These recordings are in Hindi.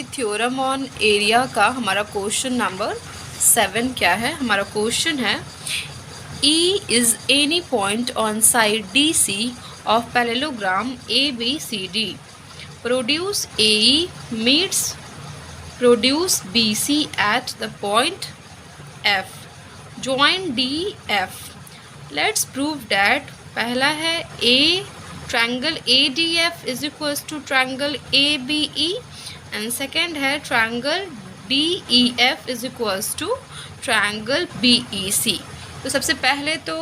कि थ्योरम ऑन एरिया का हमारा क्वेश्चन नंबर 7 क्या है। हमारा क्वेश्चन है E is any point on side DC of parallelogram ABCD. Produce AE meets produce BC at the point F. Join DF. Let's prove that पहला है A triangle ADF is equals to triangle ABE and second है triangle DEF is equals to triangle BEC. तो सबसे पहले तो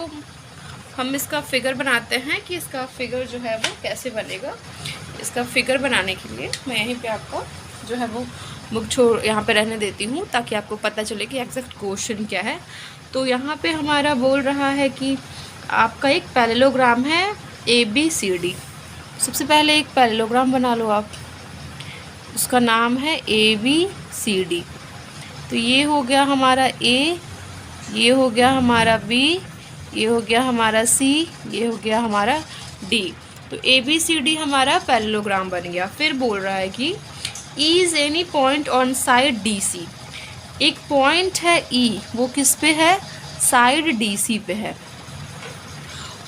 हम इसका फिगर बनाते हैं कि इसका फिगर जो है वो कैसे बनेगा। इसका फिगर बनाने के लिए मैं यहीं पे आपको जो है वो बुक छोड़ यहाँ पे रहने देती हूँ ताकि आपको पता चले कि एग्जैक्ट क्वेश्चन क्या है। तो यहाँ पे हमारा बोल रहा है कि आपका एक पैरेललोग्राम है ABCD। सबसे पहले एक पैरेललोग्राम बना लो आप, उसका नाम है ABCD। तो ये हो गया हमारा A, ये हो गया हमारा B, ये हो गया हमारा C, ये हो गया हमारा D। तो ABCD हमारा पैरेललोग्राम बन गया। फिर बोल रहा है कि E is any point on side DC। एक पॉइंट है E, वो किस पे है? साइड DC पे है।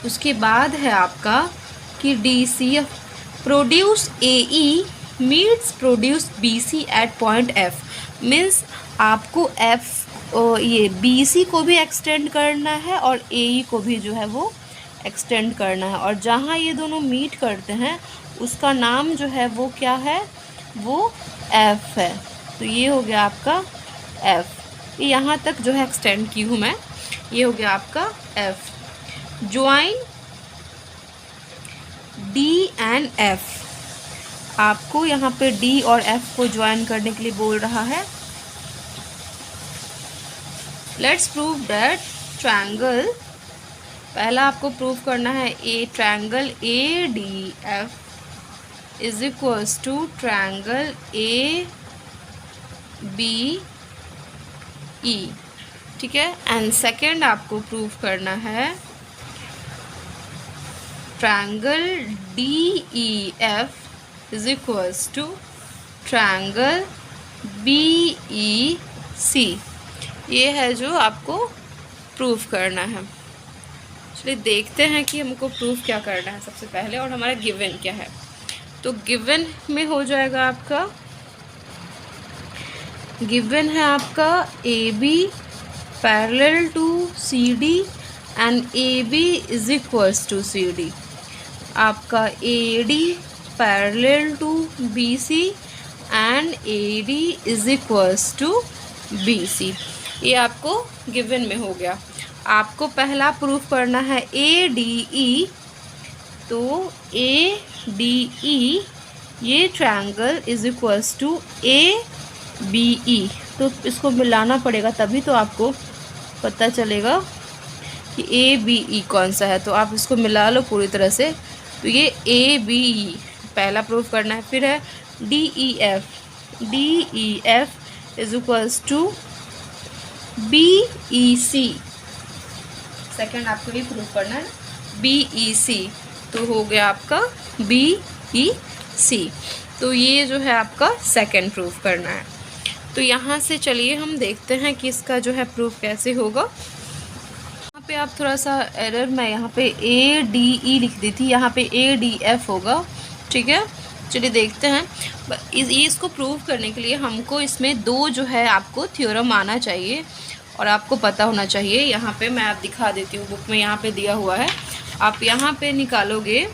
उसके बाद है आपका कि DC produce AE meets produce BC at point F। Means आपको F ये BC को भी एक्सटेंड करना है और AE को भी जो है वो एक्सटेंड करना है, और जहाँ ये दोनों मीट करते हैं उसका नाम जो है वो क्या है? वो F है। तो ये हो गया आपका F। ये यहाँ तक जो है एक्सटेंड की हूँ मैं। ये हो गया आपका F। Join D and F। आपको यहाँ पे D और F को ज्वाइन करने के लिए बोल रहा है। लेट्स प्रूव दैट ट्रायंगल, पहला आपको प्रूव करना है triangle ADF is equals to triangle ABE, ठीक है। एंड सेकेंड आपको प्रूव करना है triangle DEF is equals to triangle BEC। ये है जो आपको प्रूफ करना है। चलिए देखते हैं कि हमको प्रूफ क्या करना है सबसे पहले, और हमारा गिवन क्या है। तो गिवन में हो जाएगा आपका, गिवन है आपका AB parallel to CD and AB is equals to CD। आपका AD parallel to BC and AD is equals to BC। ये आपको गिवन में हो गया। आपको पहला प्रूफ करना है ADE। तो ADE ये triangle is equals to ABE। तो इसको मिलाना पड़ेगा तभी तो आपको पता चलेगा कि ABE कौन सा है। तो आप इसको मिला लो पूरी तरह से। तो ये ABE पहला प्रूफ करना है। फिर है DEF, DEF is equals to BEC। Second आपको ये प्रूफ करना है BEC। तो हो गया आपका BEC। तो ये जो है आपका सेकेंड प्रूफ करना है। तो यहाँ से चलिए हम देखते हैं कि इसका जो है प्रूफ कैसे होगा। यहाँ पे आप थोड़ा सा एरर, मैं यहाँ पे ADE लिख दी थी, यहाँ पे ADF होगा, ठीक है। चलिए देखते हैं। इसको प्रूव करने के लिए हमको इसमें दो जो है आपको थ्योरम आना चाहिए और आपको पता होना चाहिए। यहाँ पे मैं आप दिखा देती हूँ, बुक में यहाँ पे दिया हुआ है। आप यहाँ पे निकालोगे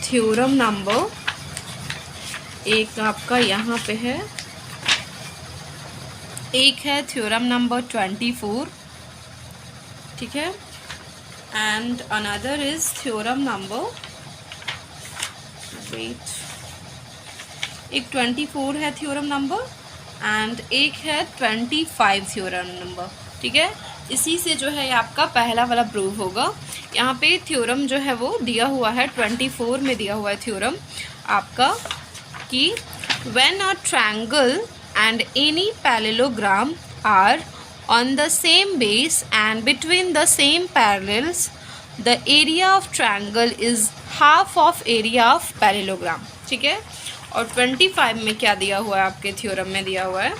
थ्योरम नंबर, एक आपका यहाँ पे है, एक है थ्योरम नंबर 24, ठीक है, and another is theorem number, wait, एक 24 है थ्योरम नंबर एंड एक है 25 थ्योरम नंबर, ठीक है। इसी से जो है आपका पहला वाला प्रूफ होगा। यहाँ पे थ्योरम जो है वो दिया हुआ है 24 में दिया हुआ है थ्योरम आपका कि when a triangle and any parallelogram are on the same base and between the same parallels the area of triangle is half of area of parallelogram, ठीक है। और 25 में क्या दिया हुआ है, आपके थ्योरम में दिया हुआ है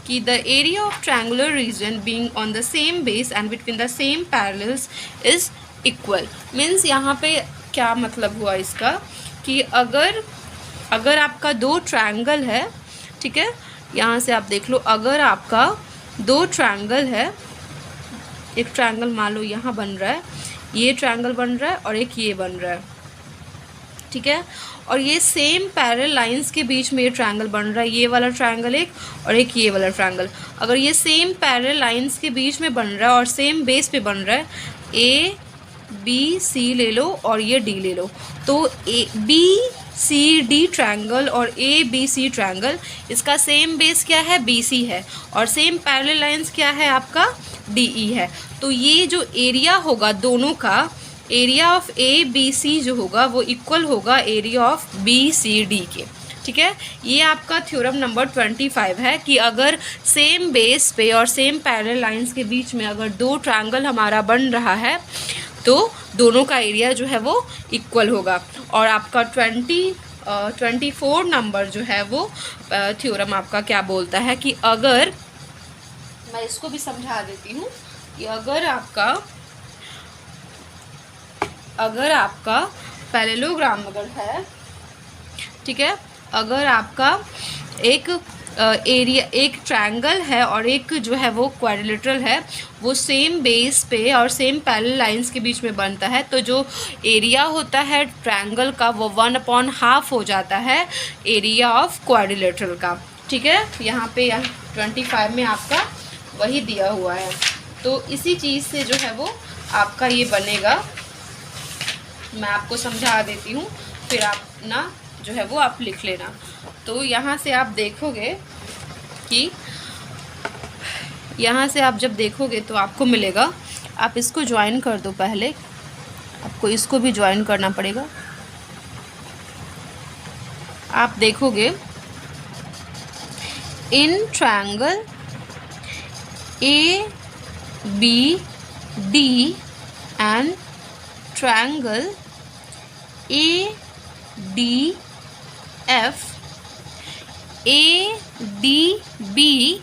कि the area of triangular region being on the same base and between the same parallels is equal. Means यहाँ पे क्या मतलब हुआ इसका कि अगर आपका दो ट्रायंगल है, ठीक है, यहाँ से आप देख लो, अगर आपका दो ट्रायंगल है, एक ट्रायंगल मान लो यहाँ बन रहा है, ये ट्रायंगल बन रहा है और एक ये बन रहा है, ठीक है, और ये सेम पैरेलल लाइंस के बीच में ये ट्रायंगल बन रहा है, ये वाला ट्रायंगल एक और एक ये वाला ट्रायंगल। अगर ये सेम पैरेलल लाइंस के बीच में बन रहा है और सेम बेस पे बन रहा है, ए बी सी ले लो और ये डी ले लो, तो A B C D triangle और ए बी सी ट्रायंगल, इसका सेम बेस क्या है, बी सी है, और सेम पैरेलल लाइंस क्या है आपका, डी ई है। तो ये जो एरिया होगा दोनों का, area of A B C जो होगा वो इक्वल होगा area of B C D के, ठीक है। ये आपका थ्योरम नंबर 25 है कि अगर सेम बेस पे और सेम पैरेलल लाइंस के बीच में अगर दो ट्रायंगल हमारा बन रहा है तो दोनों का एरिया जो है वो इक्वल होगा। और आपका 24 नंबर जो है वो थ्योरम आपका क्या बोलता है कि अगर, मैं इसको भी समझा देती हूँ कि अगर आपका पैरेललोग्राम अगर है, ठीक है, अगर आपका एक एरिया, एक ट्रायंगल है और एक जो है वो क्वाड्रिलेटरल है, वो सेम बेस पे और सेम पैरेलल लाइंस के बीच में बनता है, तो जो एरिया होता है ट्रायंगल का वो 1/2 हो जाता है एरिया ऑफ क्वाड्रिलेटरल का, ठीक है। यहाँ पे 25 में आपका वही दिया हुआ है। तो इसी चीज़ से जो है वो आपका ये बनेगा, मैं आपको समझा देती हूँ, फिर आप ना जो है वो आप लिख लेना। तो यहाँ से आप देखोगे कि यहाँ से आप जब देखोगे तो आपको मिलेगा, आप इसको ज्वाइन कर दो, पहले आपको इसको भी ज्वाइन करना पड़ेगा। आप देखोगे इन triangle A B D and triangle A D F, A D B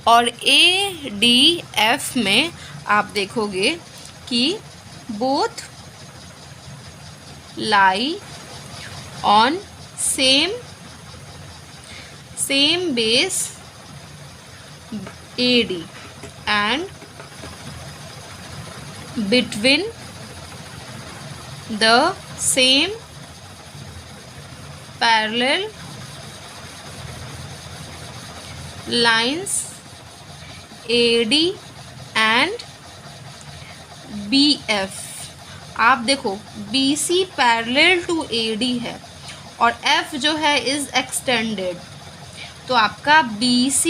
और ए डी एफ में आप देखोगे कि both lie on same base A D and between the same parallel lines AD and BF। आप देखो BC पैरेलल टू AD है और F जो है इज एक्सटेंडेड, तो आपका BC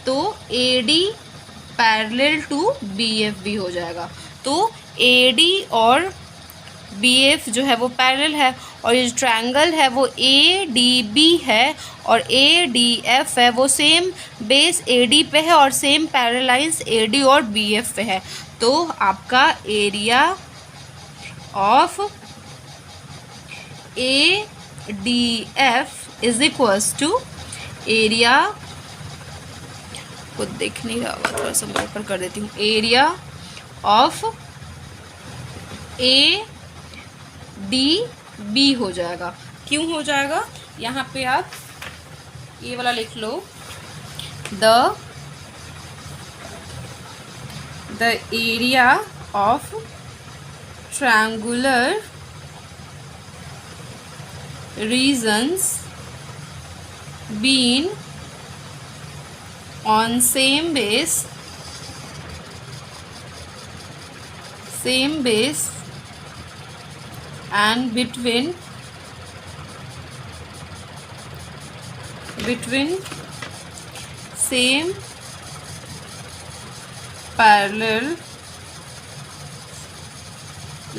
तो AD पैरेलल टू BF भी हो जाएगा। तो AD और BF जो है वो पैरेलल है और ये जो ट्रायंगल है वो ADB है और ADF है, वो सेम बेस AD पे है और सेम पैरेलल लाइंस AD और BF पे है। तो आपका area of ADF is equals to area, को देख नहीं रहा होगा, थोड़ा सा मैं ऊपर कर देती हूँ, एरिया ऑफ ADB हो जाएगा। क्यों हो जाएगा, यहाँ पे आप ये वाला लिख लो, the area of triangular regions being on same base and between same parallel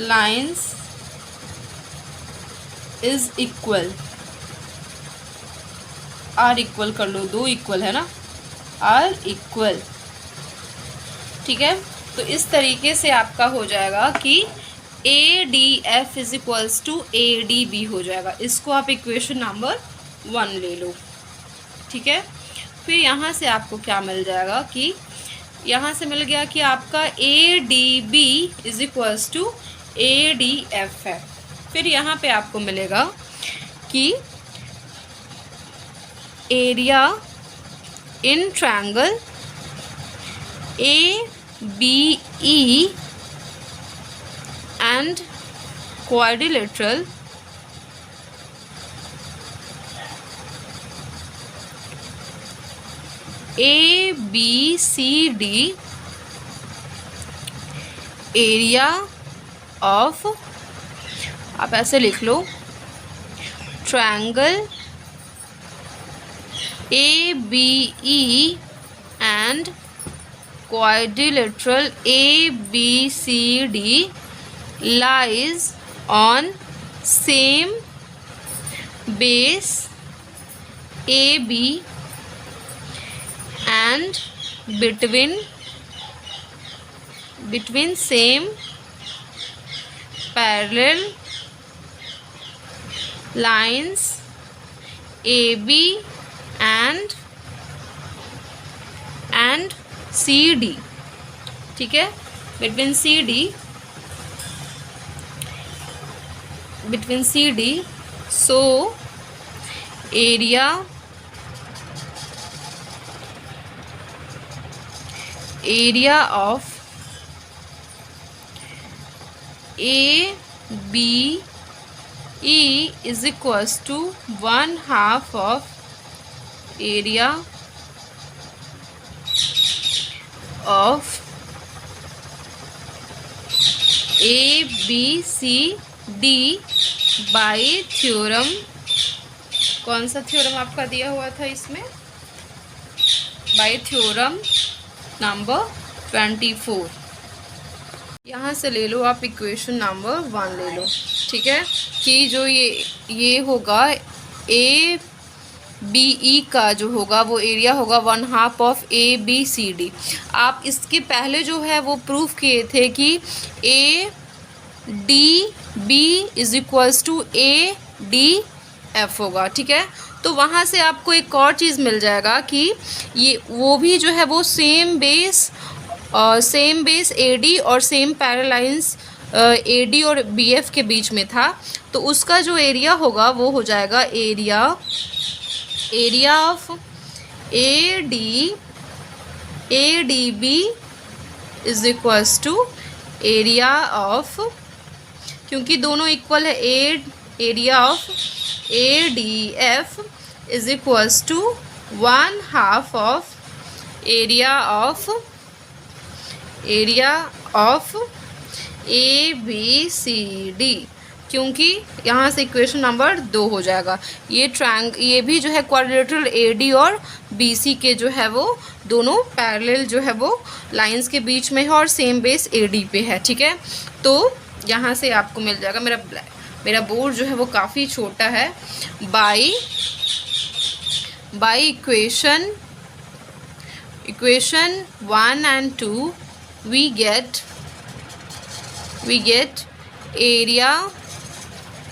lines is equal, are equal कर लो, दो इक्वल है ना, आर इक्वल, ठीक है। तो इस तरीके से आपका हो जाएगा कि ADF is equals to ADB हो जाएगा। इसको आप इक्वेशन नंबर 1 ले लो, ठीक है। फिर यहाँ से आपको क्या मिल जाएगा कि यहाँ से मिल गया कि आपका ADB is equals to ADF है। फिर यहाँ पे आपको मिलेगा कि area in triangle ABE and quadrilateral ABCD area of, आप ऐसे लिख लो, triangle ABE and quadrilateral ABCD lies on same base AB and between same parallel lines AB and CD, ठीक है। between CD, so area of ABE is equals to 1/2 of area of ABCD bye theorem, कौन सा थ्योरम आपका दिया हुआ था इसमें, बाय थ्योरम नंबर 24। यहाँ से ले लो आप इक्वेशन नंबर 1 ले लो, ठीक है, कि जो ये होगा ABE का जो होगा वो एरिया होगा 1/2 ऑफ ABCD। आप इसके पहले जो है वो प्रूफ किए थे कि ADB is equals to ADF होगा, ठीक है। तो वहाँ से आपको एक और चीज़ मिल जाएगा कि ये वो भी जो है वो सेम बेस AD और सेम पैरेलाइंस AD और BF के बीच में था, तो उसका जो एरिया होगा वो हो जाएगा area of ADB is equals to area of, क्योंकि दोनों इक्वल है, area of ADF is equals to 1/2 of area of ABCD, क्योंकि यहाँ से इक्वेशन नंबर 2 हो जाएगा। ये भी जो है क्वाड्रिलेटरल AD और BC के जो है वो दोनों पैरेलल जो है वो लाइंस के बीच में है और सेम बेस AD पे है, ठीक है। तो यहाँ से आपको मिल जाएगा, मेरा बोर्ड जो है वो काफ़ी छोटा है, by equation 1 and 2 we get area,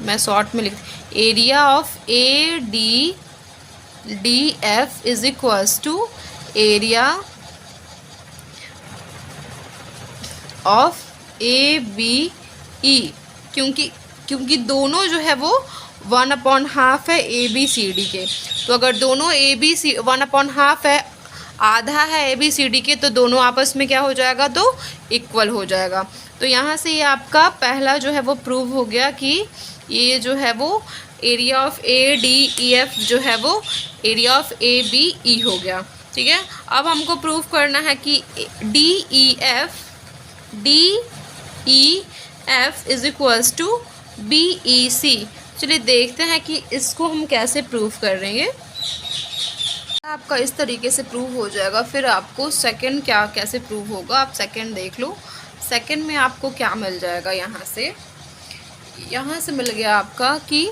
मैं शॉर्ट में लिख, area of ADF is equals to area of ABE, क्योंकि दोनों जो है वो 1/2 है ABCD के। तो अगर दोनों ABC 1/2 है, आधा है ABCD के, तो दोनों आपस में क्या हो जाएगा, तो इक्वल हो जाएगा। तो यहाँ से ये आपका पहला जो है वो प्रूव हो गया कि ये जो है वो एरिया ऑफ ADEF जो है वो एरिया ऑफ ABE हो गया, ठीक है। अब हमको प्रूव करना है कि DEF is equals to BEC। चलिए देखते हैं कि इसको हम कैसे प्रूव करेंगे। आपका इस तरीके से प्रूव हो जाएगा। फिर आपको सेकंड कैसे प्रूव होगा, आप सेकंड देख लो। सेकंड में आपको क्या मिल जाएगा, यहाँ से मिल गया आपका कि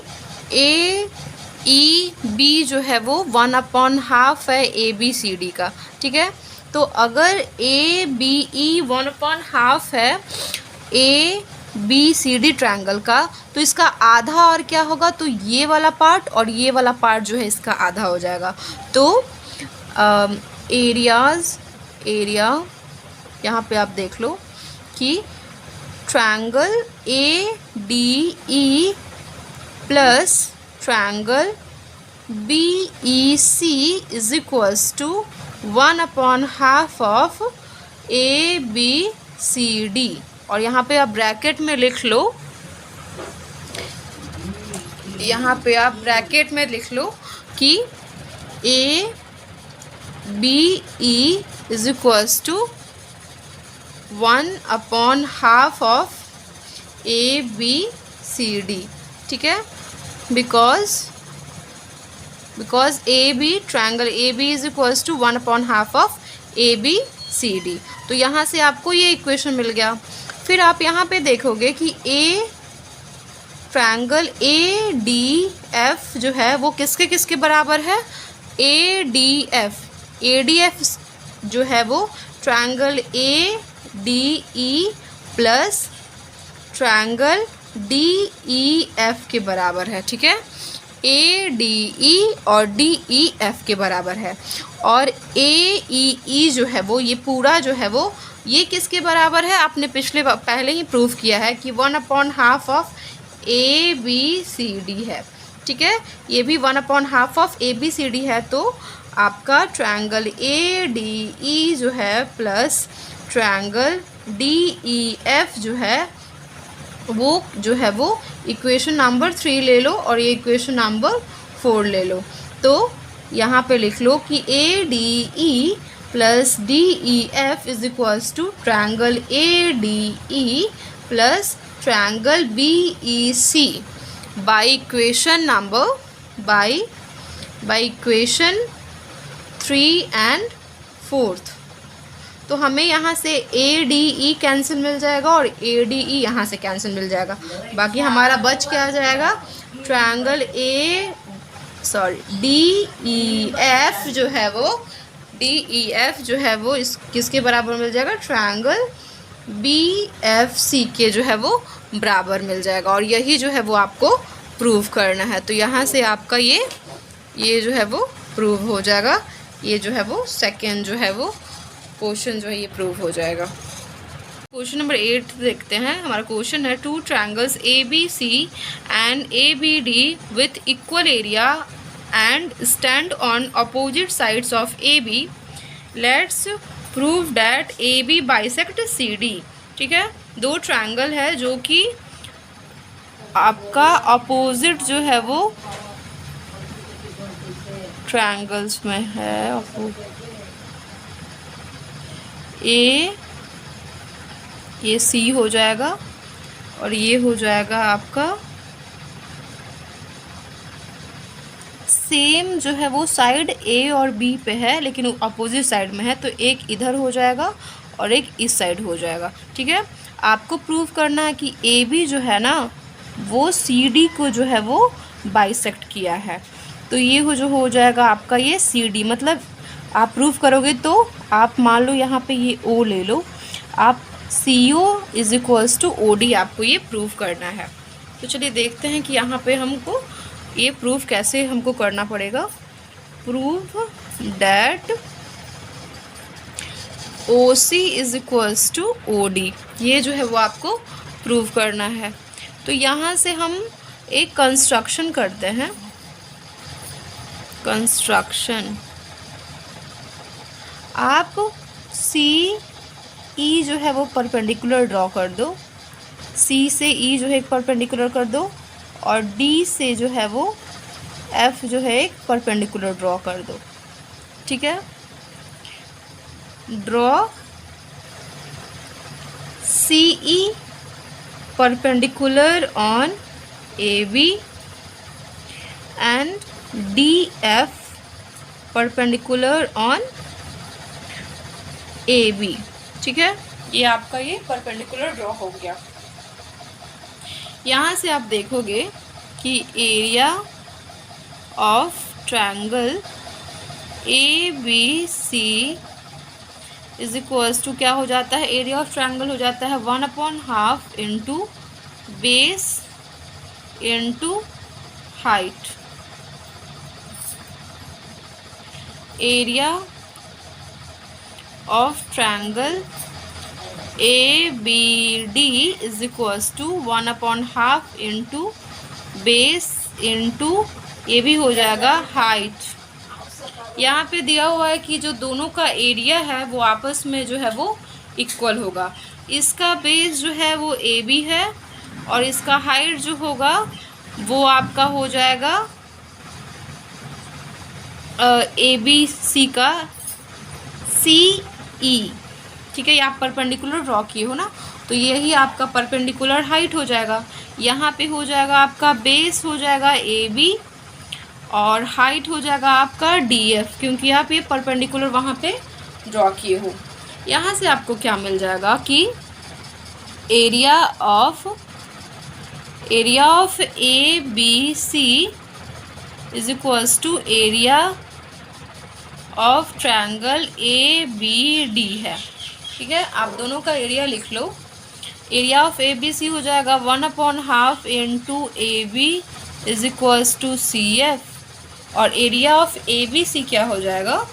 AEB जो है वो 1/2 है ABCD का, ठीक है। तो अगर ABE 1/2 है बी सी डी ट्रायंगल का, तो इसका आधा और क्या होगा, तो ये वाला पार्ट और ये वाला पार्ट जो है इसका आधा हो जाएगा। तो एरिया यहाँ पे आप देख लो कि triangle A D E plus triangle B E C is equals to 1/2 of A B C D. और यहाँ पे आप ब्रैकेट में लिख लो, यहाँ पे आप ब्रैकेट में लिख लो कि A B E is equals to 1/2 of A B C D. ठीक है, because A B triangle A B is equals to 1/2 of A B C D. तो यहाँ से आपको ये इक्वेशन मिल गया। फिर आप यहाँ पे देखोगे कि ए ट्रायंगल ए डी एफ जो है वो किसके किसके बराबर है, ए डी एफ जो है वो triangle A D E plus triangle D E F के बराबर है। ठीक है, ए डी ई और डी ई एफ के बराबर है। और ए ई जो है वो ये पूरा जो है वो ये किसके बराबर है, आपने पहले ही प्रूव किया है कि 1/2 of A B C D है। ठीक है, ये भी 1/2 of A B C D है। तो आपका ट्रायंगल ए डी ई जो है plus triangle D E F जो है वो इक्वेशन नंबर 3 ले लो और ये इक्वेशन नंबर 4 ले लो। तो यहाँ पे लिख लो कि A D E plus D E F is equals to triangle A D E plus triangle B E C by equation 3 and 4। तो हमें यहाँ से ए डी ई कैंसिल मिल जाएगा और ए डी ई यहाँ से कैंसिल मिल जाएगा। बाकी हमारा बच क्या आ जाएगा, ट्रायंगल डी ई एफ जो है वो इस किसके बराबर मिल जाएगा, ट्रायंगल बी एफ सी के जो है वो बराबर मिल जाएगा। और यही जो है वो आपको प्रूव करना है। तो यहाँ से आपका ये जो है वो प्रूव हो जाएगा। ये जो है वो सेकेंड जो है वो क्वेश्चन जो है ये प्रूव हो जाएगा। क्वेश्चन नंबर 8 देखते हैं। हमारा क्वेश्चन है 2 triangles A B C and A B D with equal area and stand on opposite sides of A B, let's prove that A B bisect C D. ठीक है, 2 ट्रायंगल है जो कि आपका अपोजिट जो है वो ट्रायंगल्स में है। ये सी हो जाएगा और ये हो जाएगा आपका सेम जो है वो साइड ए और बी पे है लेकिन अपोजिट साइड में है। तो एक इधर हो जाएगा और एक इस साइड हो जाएगा। ठीक है, आपको प्रूव करना है कि ए बी जो है ना वो सी डी को जो है वो बाइसेक्ट किया है। तो ये हो जाएगा आपका ये सी डी। मतलब आप प्रूव करोगे तो आप मान लो यहाँ पे ये ओ ले लो, आप C O is equals to O D आपको ये प्रूव करना है। तो चलिए देखते हैं कि यहाँ पे हमको ये प्रूव कैसे हमको करना पड़ेगा। Prove that O C is equals to O D, ये जो है वो आपको प्रूव करना है। तो यहाँ से हम एक कंस्ट्रक्शन करते हैं। कंस्ट्रक्शन, आप सी ई जो है वो परपेंडिकुलर ड्रॉ कर दो, सी से ई जो है एक परपेंडिकुलर कर दो और डी से जो है वो एफ जो है एक परपेंडिकुलर ड्रॉ कर दो। ठीक है, draw C E perpendicular on A B and D F perpendicular on A B. ठीक है, ये आपका ये परपेंडिकुलर ड्रॉ हो गया। यहाँ से आप देखोगे कि area of triangle A B C is equals to क्या हो जाता है, एरिया ऑफ ट्रायंगल हो जाता है 1/2 into base into height. Area of triangle ABD is equals to 1/2 into base into ये भी हो जाएगा हाइट। यहाँ पे दिया हुआ है कि जो दोनों का एरिया है वो आपस में जो है वो इक्वल होगा। इसका बेस जो है वो AB है और इसका हाइट जो होगा वो आपका हो जाएगा ABC का CE। ठीक है, ये आप परपेंडिकुलर ड्रॉ किए हो ना, तो यही आपका परपेंडिकुलर हाइट हो जाएगा। यहाँ पे हो जाएगा आपका बेस हो जाएगा AB और हाइट हो जाएगा आपका DF, क्योंकि आप ये परपेंडिकुलर वहाँ पे ड्रॉ किए हो। यहाँ से आपको क्या मिल जाएगा कि area of ABC is equals to area of triangle ABD है। ठीक है, आप दोनों का एरिया लिख लो। एरिया ऑफ ABC हो जाएगा 1/2 into AB is equals to CF और एरिया ऑफ ABC क्या हो जाएगा,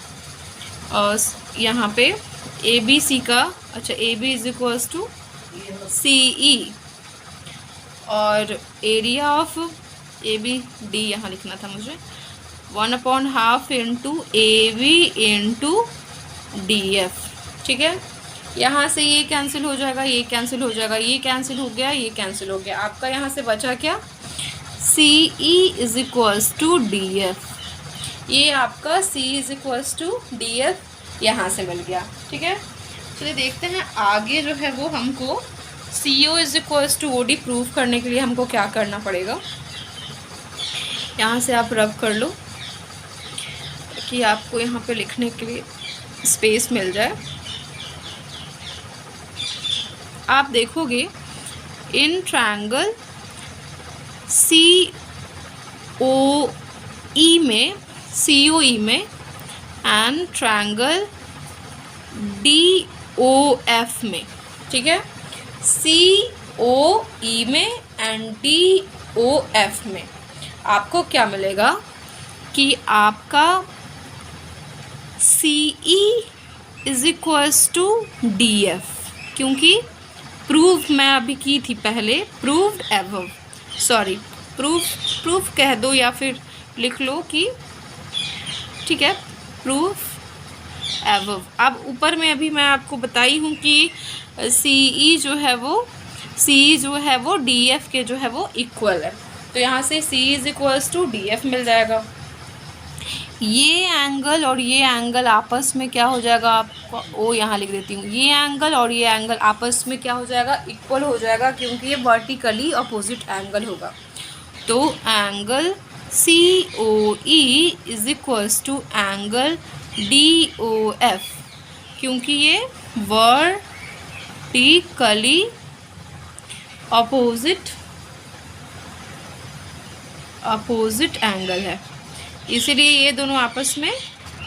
और यहाँ पे ABC का AB is equals to CE और एरिया ऑफ ABD यहाँ लिखना था मुझे 1/2 इंटू AB इंटू DF। ठीक है, यहाँ से ये कैंसिल हो जाएगा, ये कैंसिल हो जाएगा, ये कैंसिल हो गया, ये कैंसिल हो गया। आपका यहाँ से बचा क्या, CE is equals to DF। ये आपका C is equals to DF यहाँ से मिल गया। ठीक है, चलिए देखते हैं आगे जो है वो हमको CO is equals to OD prove करने के लिए हमको क्या करना पड़ेगा। यहाँ से आप रब कर लो कि आपको यहाँ पे लिखने के लिए स्पेस मिल जाए। आप देखोगे इन ट्रायंगल COE में एंड ट्रायंगल DOF में। ठीक है, COE में एंड DOF में आपको क्या मिलेगा कि आपका CE is equals to DF, क्योंकि प्रूव मैं अभी की थी पहले, प्रूव्ड एबव, सॉरी प्रूफ कह दो या फिर लिख लो कि ठीक है, प्रूफ एबव। अब ऊपर में अभी मैं आपको बताई हूँ कि CE जो है वो DF के जो है वो इक्वल है, तो यहाँ से C is equals to DF मिल जाएगा। ये एंगल और ये एंगल आपस में क्या हो जाएगा, आपको ओ यहाँ लिख देती हूँ, ये एंगल और ये एंगल आपस में क्या हो जाएगा, इक्वल हो जाएगा, क्योंकि ये वर्टिकली अपोजिट एंगल होगा। तो angle COE is equals to angle DOF, क्योंकि ये वर्टिकली अपोजिट एंगल है, इसीलिए ये दोनों आपस में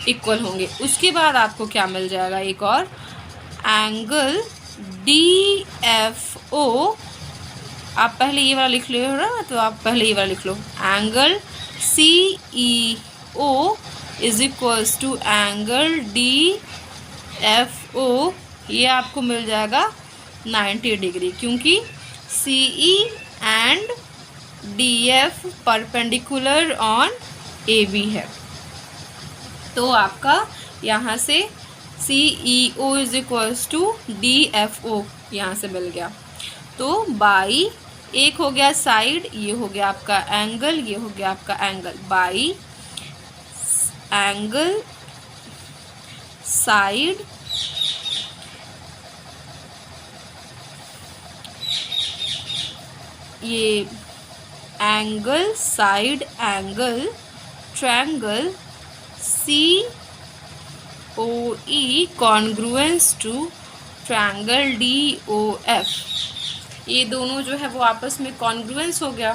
इक्वल होंगे। उसके बाद आपको क्या मिल जाएगा, एक और एंगल DFO। आप पहले ये वाला लिख लो ना, तो आप पहले ये वाला लिख लो, angle CEO is equals to angle DFO। ये आपको मिल जाएगा 90 डिग्री, क्योंकि CE and DF perpendicular on AB है। तो आपका यहाँ से CEO is equals to DFO यहाँ से मिल गया। तो बाई एक हो गया साइड, ये हो गया आपका एंगल, ये हो गया आपका एंगल, बाई एंगल साइड ये angle side angle triangle COE congruence to triangle DOF। ये दोनों जो है वो आपस में कॉन्ग्रुएंस हो गया।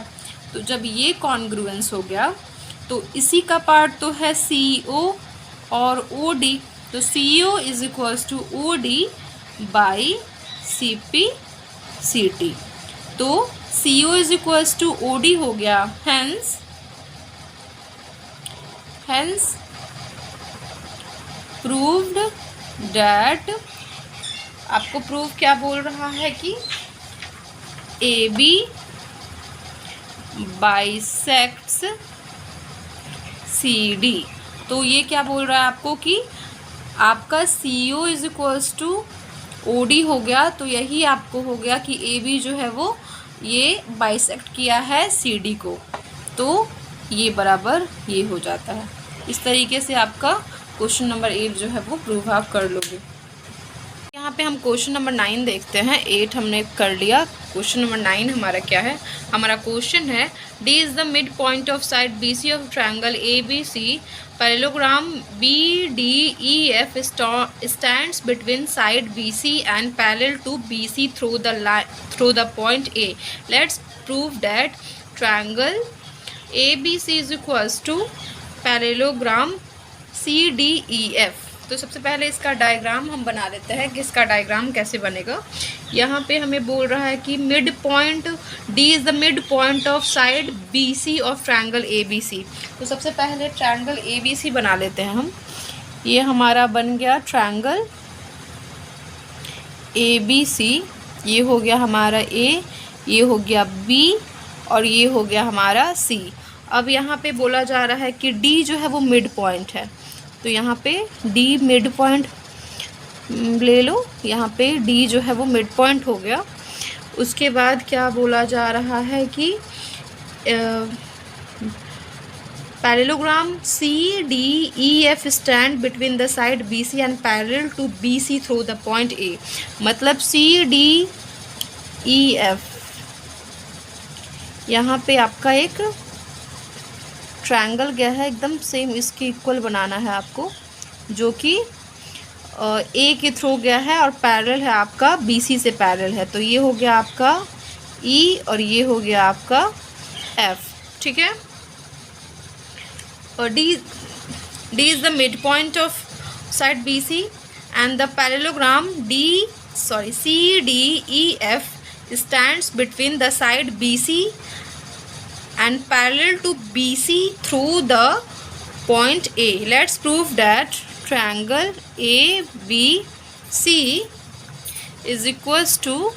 तो जब ये कॉन्ग्रुएंस हो गया तो इसी का पार्ट तो है CO और OD, तो CO is equals to OD by CP CT। तो CO is equals to OD हो गया। हेंस प्रूव्ड डैट, आपको प्रूव क्या बोल रहा है कि AB बाइसेक्ट्स CD। तो ये क्या बोल रहा है आपको कि आपका CO is equals to OD हो गया, तो यही आपको हो गया कि AB जो है वो ये बाइसेक्ट किया है CD को, तो ये बराबर ये हो जाता है। इस तरीके से आपका क्वेश्चन नंबर 8 जो है वो प्रूव आप कर लोगे। यहाँ पे हम क्वेश्चन नंबर 9 देखते हैं। 8 हमने कर लिया, क्वेश्चन नंबर 9 हमारा क्या है। हमारा क्वेश्चन है D is the mid point of side BC of triangle ABC, parallelogram BDEF stands between side BC and parallel to BC through the point A. Let's prove that triangle ABC is equals to parallelogram CDEF। तो सबसे पहले इसका डायग्राम हम बना लेते हैं कि इसका डायग्राम कैसे बनेगा। यहाँ पे हमें बोल रहा है कि mid point D is the mid point of side BC of triangle ABC। तो सबसे पहले ट्रायंगल ABC बना लेते हैं हम। ये हमारा बन गया ट्रायंगल ABC, ये हो गया हमारा A, ये हो गया B और ये हो गया हमारा C। अब यहाँ पे बोला जा रहा है कि D जो है वो मिड पॉइंट है, तो यहाँ पे D मिड पॉइंट ले लो। यहाँ पे D जो है वो मिड पॉइंट हो गया। उसके बाद क्या बोला जा रहा है कि parallelogram CDEF stand between the side BC and parallel to BC through the point A। मतलब CDEF यहाँ पे आपका एक ट्रायंगल गया है, एकदम सेम इसके इक्वल बनाना है आपको, जो कि A के थ्रू गया है और पैरेलल है आपका BC से पैरेलल है। तो ये हो गया आपका E और ये हो गया आपका F, ठीक है। और D is the mid point of side BC and the parallelogram CDEF stands between the side BC and parallel to BC through the point A. Let's prove that triangle ABC is equals to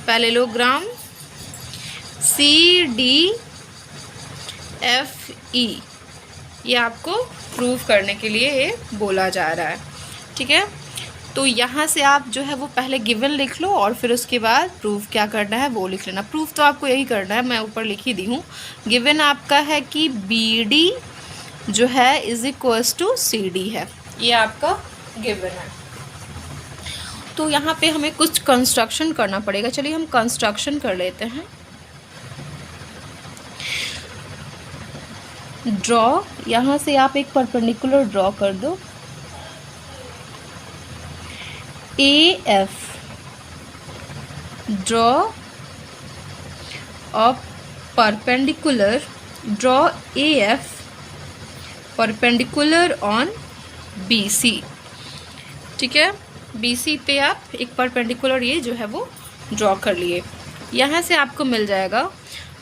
parallelogram CDFE। ये आपको प्रूव करने के लिए ये बोला जा रहा है, ठीक है। तो यहाँ से आप जो है वो पहले गिवन लिख लो और फिर उसके बाद प्रूफ क्या करना है वो लिख लेना। प्रूफ तो आपको यही करना है, मैं ऊपर लिख ही दी हूँ। गिवन आपका है कि BD जो है इज इक्वल्स टू CD है, ये आपका गिवन है। तो यहाँ पे हमें कुछ कंस्ट्रक्शन करना पड़ेगा। चलिए हम कंस्ट्रक्शन कर लेते हैं। ड्रॉ, यहाँ से आप एक परपेंडिकुलर ड्रॉ कर दो। AF, draw a perpendicular, draw AF perpendicular on BC, ठीक है। BC पे आप एक परपेंडिकुलर ये जो है वो ड्रॉ कर लिए, यहाँ से आपको मिल जाएगा।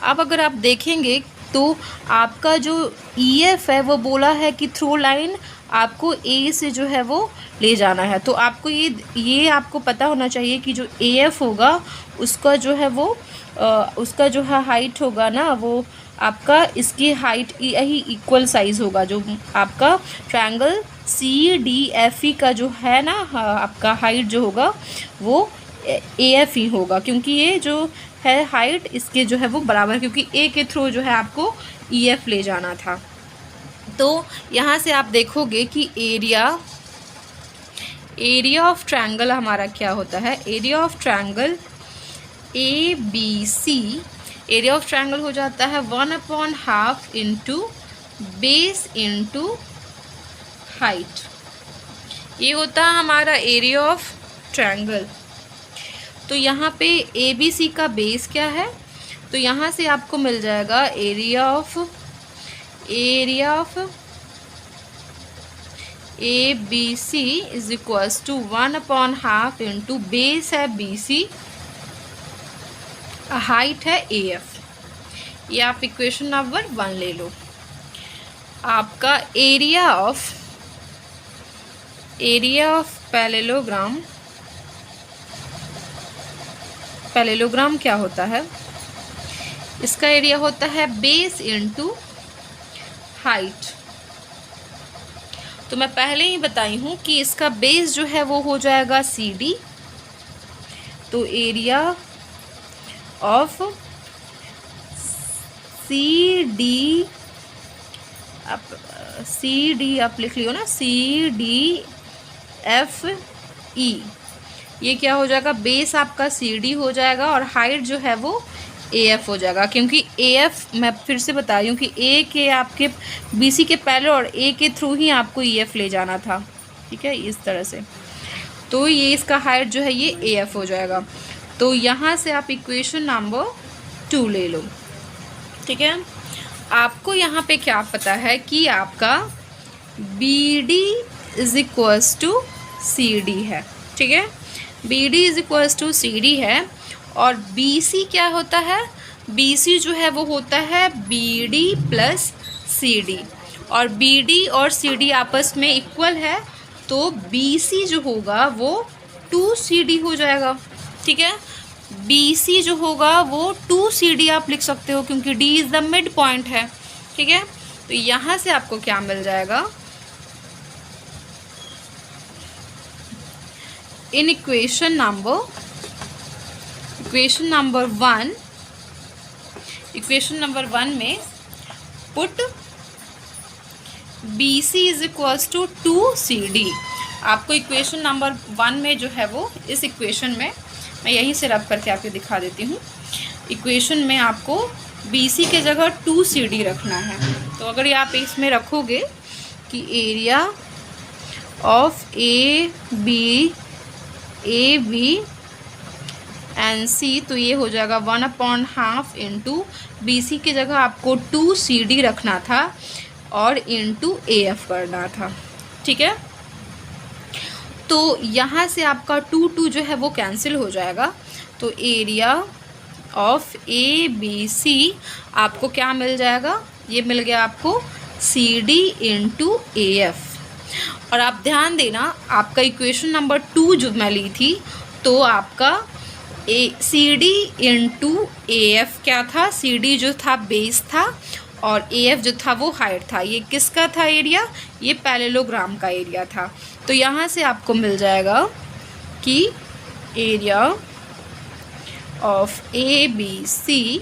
अब अगर आप देखेंगे तो आपका जो EF है वो बोला है कि थ्रू लाइन आपको A से जो है वो ले जाना है। तो आपको ये आपको पता होना चाहिए कि जो AF होगा उसका जो है वो उसका जो है हाइट होगा ना, वो आपका इसकी हाइट यही इक्वल साइज़ होगा। जो आपका ट्रायंगल CDFE का जो है ना आपका हाइट जो होगा वो AF ही होगा, क्योंकि ये जो है हाइट इसके जो है वो बराबर, क्योंकि A के थ्रू जो है आपको EF ले जाना था। तो यहाँ से आप देखोगे कि एरिया ऑफ ट्रायंगल हमारा क्या होता है। Area of triangle ABC, area of triangle हो जाता है 1/2 इंटू बेस इंटू हाइट। ये होता है हमारा एरिया ऑफ ट्रायंगल। तो यहाँ पे ABC का बेस क्या है, तो यहाँ से आपको मिल जाएगा area of A B C is equals to 1/2 into base है बी सी, हाइट है ए एफ। ये आप इक्वेशन नंबर 1 ले लो। आपका एरिया ऑफ पैरेललोग्राम क्या होता है? इसका एरिया होता है बेस इंटू हाइट। तो मैं पहले ही बताई हूँ कि इसका बेस जो है वो हो जाएगा सी डी। तो एरिया ऑफ सी डी आप लिख लियो ना, सी डी एफ ई। ये क्या हो जाएगा? बेस आपका सी डी हो जाएगा और हाइट जो है वो ए एफ हो जाएगा, क्योंकि ए एफ मैं फिर से बता रही हूँ कि ए के आपके बी सी के पहले और ए के थ्रू ही आपको ई एफ ले जाना था। ठीक है, इस तरह से। तो ये इसका हाइट जो है ये ए एफ हो जाएगा। तो यहाँ से आप इक्वेशन नंबर 2 ले लो। ठीक है, आपको यहाँ पे क्या पता है कि आपका B D is equals to C D है। ठीक है, B D is equals to C D है। और बी सी क्या होता है? बी सी जो है वो होता है B D plus C D, और बी डी और सी डी आपस में इक्वल है, तो बी सी जो होगा वो 2CD हो जाएगा। ठीक है, बी सी जो होगा वो 2CD आप लिख सकते हो, क्योंकि D is the mid point है। ठीक है, तो यहाँ से आपको क्या मिल जाएगा? इन इक्वेशन नंबर 1 में put B C is equals to 2CD। आपको इक्वेशन नंबर 1 में जो है वो, इस इक्वेशन में मैं यहीं से रब करके आपको दिखा देती हूँ। इक्वेशन में आपको बी सी के जगह 2CD रखना है। तो अगर ये आप इसमें रखोगे कि area of A B and C, तो ये हो जाएगा 1/2 इंटू बी सी की जगह आपको 2CD रखना था और इंटू ए एफ करना था। ठीक है, तो यहाँ से आपका 2 जो है वो कैंसिल हो जाएगा। तो area of A B C आपको क्या मिल जाएगा? ये मिल गया आपको C D into A F. और आप ध्यान देना, आपका इक्वेशन नंबर 2 जो मैं ली थी, तो आपका C D into A F क्या था? सी डी जो था बेस था और ए एफ जो था वो हाइट था। ये किसका था एरिया? ये पैरेललोग्राम का एरिया था। तो यहाँ से आपको मिल जाएगा कि area of A B C,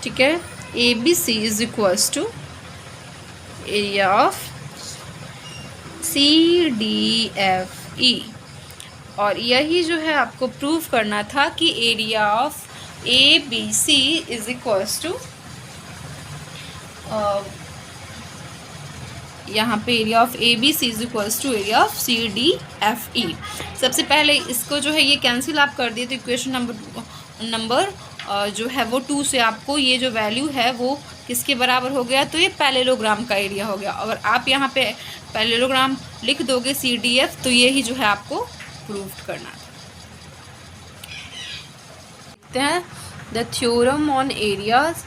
ठीक है, A B C is equals to area of C D F E. और यही जो है आपको प्रूव करना था कि area of A B C is equals to, यहाँ पे area of A B C is equals to area of C D F E. सबसे पहले इसको जो है ये कैंसिल आप कर दिए, तो इक्वेशन नंबर जो है वो 2 से आपको ये जो वैल्यू है वो किसके बराबर हो गया? तो ये पैरेललोग्राम का एरिया हो गया। अगर आप यहाँ पे पैरेललोग्राम लिख दोगे सी डी एफ, तो ये ही जो है आपको प्रूव करना था। देखते हैं द थ्योरम ऑन एरियाज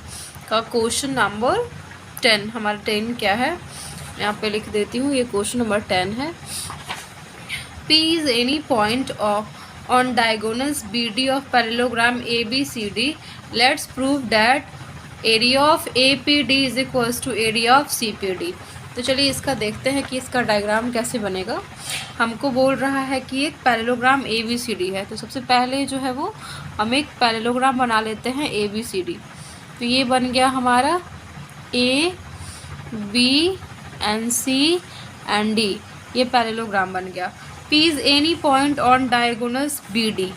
का क्वेश्चन नंबर 10। हमारा 10 क्या है? यहाँ पे लिख देती हूँ, ये क्वेश्चन नंबर 10 है। P is any point on diagonals BD of parallelogram ABCD. Let's prove that area of APD is equals to area of CPD. तो चलिए इसका देखते हैं कि इसका डायग्राम कैसे बनेगा। हमको बोल रहा है कि एक पैरेललोग्राम ABCD है, तो सबसे पहले जो है वो हम एक पैरेललोग्राम बना लेते हैं ABCD। तो ये बन गया हमारा A B and C and D, ये पैरेललोग्राम बन गया। P is any point on diagonals BD,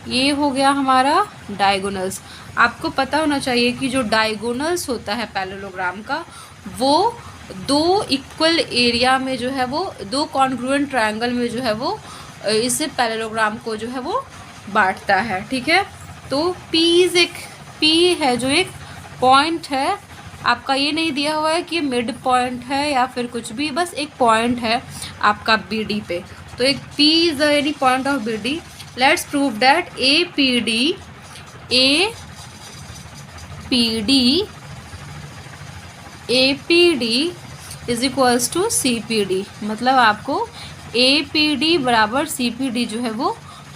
ये हो गया हमारा डायगोनल्स। आपको पता होना चाहिए कि जो डायगोनल्स होता है पैरेललोग्राम का, वो 2 इक्वल एरिया में जो है वो 2 कॉन्ग्रुएंट ट्रायंगल में जो है वो इस पैरेललोग्राम को जो है वो बांटता है। ठीक है, तो P है जो एक पॉइंट है आपका ये नहीं दिया हुआ है कि मिड पॉइंट है या फिर कुछ भी, बस एक पॉइंट है आपका बी डी पे। तो एक P is any point of B D. Let's prove that A P D is equals to C P D. मतलब आपको ए पी डी बराबर सी पी डी जो है वो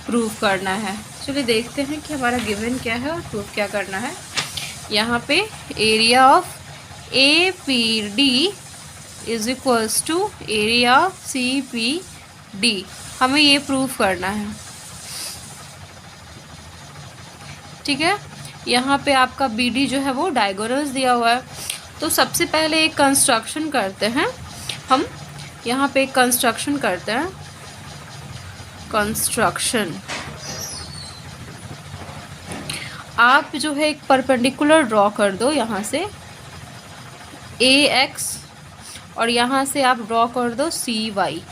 प्रूव करना है। चलिए देखते हैं कि हमारा गिवन क्या है और प्रूफ क्या करना है। यहाँ पे area of A P D is equals to area of C P D, हमें ये प्रूफ करना है। ठीक है, यहाँ पे आपका बी डी जो है वो डायगोनल्स दिया हुआ है। तो सबसे पहले एक कंस्ट्रक्शन करते हैं हम। यहाँ पे एक कंस्ट्रक्शन करते हैं, कंस्ट्रक्शन। आप जो है एक परपेंडिकुलर ड्रॉ कर दो यहाँ से ए एक्स, और यहाँ से आप ड्रॉ कर दो सी वाई।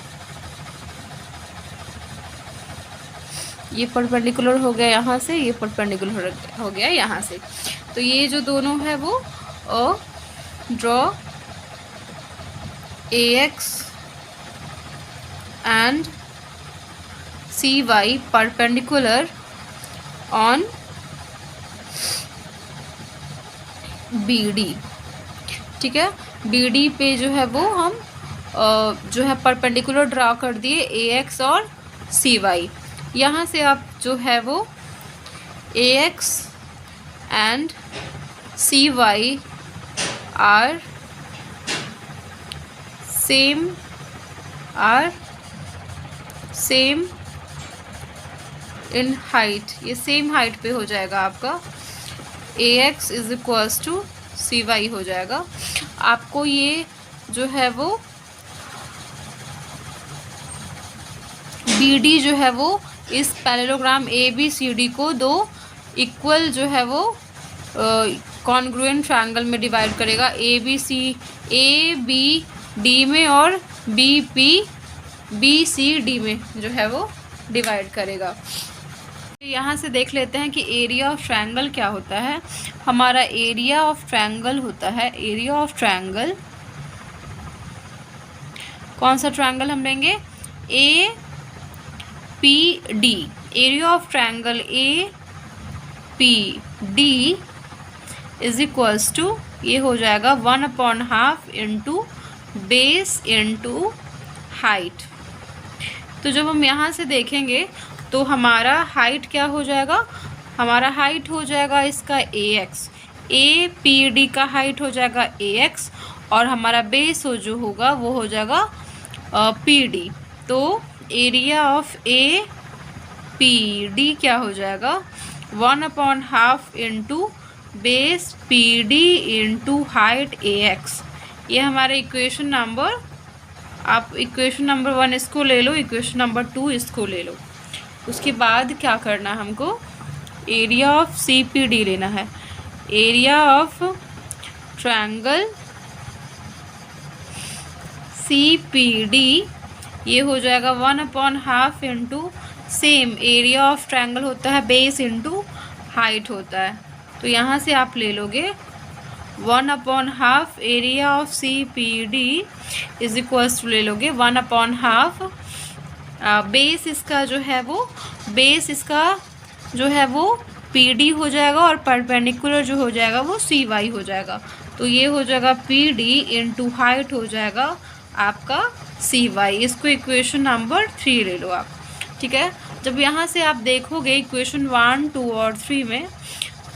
ये परपेंडिकुलर हो गया यहाँ से, ये परपेंडिकुलर हो गया यहाँ से। तो ये जो दोनों है वो draw A X and C Y perpendicular on B D. ठीक है, बी डी पे जो है वो हम जो है परपेंडिकुलर ड्रा कर दिए ए एक्स और सी वाई। यहाँ से आप जो है वो A X and C Y are same in height, ये सेम हाइट पे हो जाएगा आपका। A X is equals to C Y हो जाएगा। आपको ये जो है वो बी डी जो है वो इस parallelogram A B C D को दो इक्वल जो है वो कॉन्ग्रुएंट ट्रायंगल में डिवाइड करेगा। ए बी डी में और बी सी डी में जो है वो डिवाइड करेगा। यहाँ से देख लेते हैं कि एरिया ऑफ ट्रायंगल क्या होता है। हमारा एरिया ऑफ ट्रायंगल होता है, एरिया ऑफ ट्रायंगल, कौन सा ट्रायंगल हम लेंगे, A P D. Area of triangle A P D is equals to, ये हो जाएगा 1/2 इंटू बेस इंटू हाइट। तो जब हम यहाँ से देखेंगे तो हमारा हाइट क्या हो जाएगा, हमारा हाइट हो जाएगा इसका ए एक्स, ए पी डी का हाइट हो जाएगा ए एक्स, और हमारा बेस हो जो होगा वो हो जाएगा पी डी। तो area of A P D क्या हो जाएगा, 1/2 into base P D into height A X. ये हमारा इक्वेशन नंबर, आप इक्वेशन नंबर 1 इसको ले लो, इक्वेशन नंबर 2 इसको ले लो। उसके बाद क्या करना है हमको, area of C P D लेना है। Area of triangle C P D ये हो जाएगा 1/2 into same area of triangle होता है बेस इंटू हाइट होता है। तो यहाँ से आप ले लोगे 1/2 area of C P D is equals to ले लोगे 1/2 बेस इसका जो है वो, बेस इसका जो है वो पी डी हो जाएगा और परपेंडिकुलर जो हो जाएगा वो सी वाई हो जाएगा। तो ये हो जाएगा पी डी इंटू हाइट हो जाएगा आपका सी वाई। इसको इक्वेशन नंबर 3 ले लो आप। ठीक है, जब यहाँ से आप देखोगे इक्वेशन 1, 2 और 3 में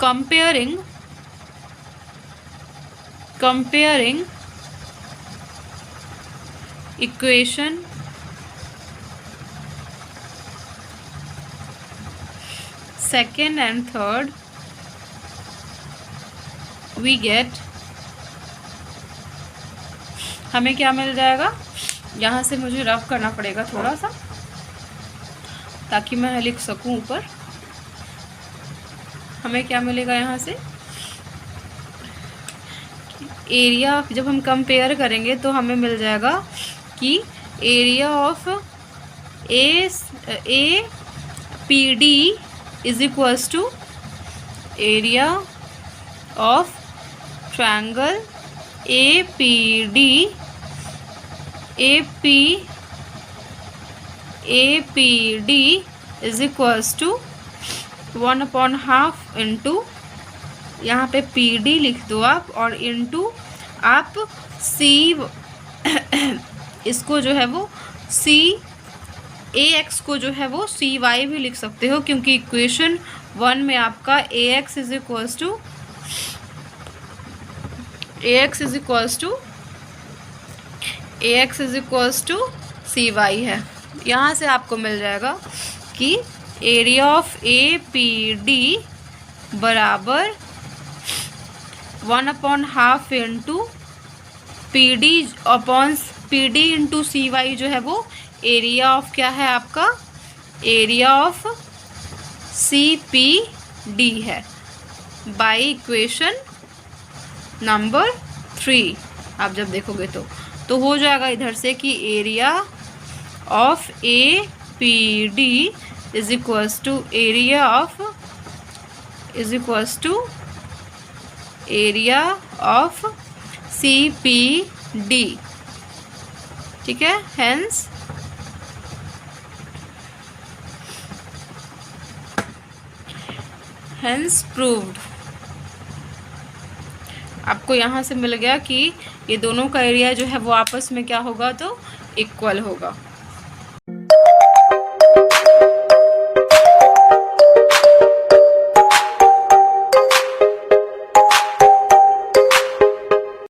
comparing equation second and third we get, हमें क्या मिल जाएगा, यहाँ से मुझे रब करना पड़ेगा थोड़ा सा ताकि मैं लिख सकूँ ऊपर। हमें क्या मिलेगा यहाँ से, एरिया जब हम कंपेयर करेंगे तो हमें मिल जाएगा कि area of A P D is equals to area of triangle APD is equals to 1/2 into, यहाँ पे PD लिख दो आप, और इंटू आप C इसको जो है वो AX को जो है वो CY भी लिख सकते हो, क्योंकि इक्वेशन 1 में आपका AX is equals to CY है। यहाँ से आपको मिल जाएगा कि एरिया ऑफ APD बराबर 1/2 इंटू PD इंटू CY जो है वो एरिया ऑफ क्या है आपका, एरिया ऑफ CPD है, बाय इक्वेशन नंबर 3। आप जब देखोगे तो हो जाएगा इधर से कि area of APD is equals to area of CPD। ठीक है, हेंस प्रूव्ड। आपको यहाँ से मिल गया कि ये दोनों का एरिया जो है वो आपस में क्या होगा, तो इक्वल होगा।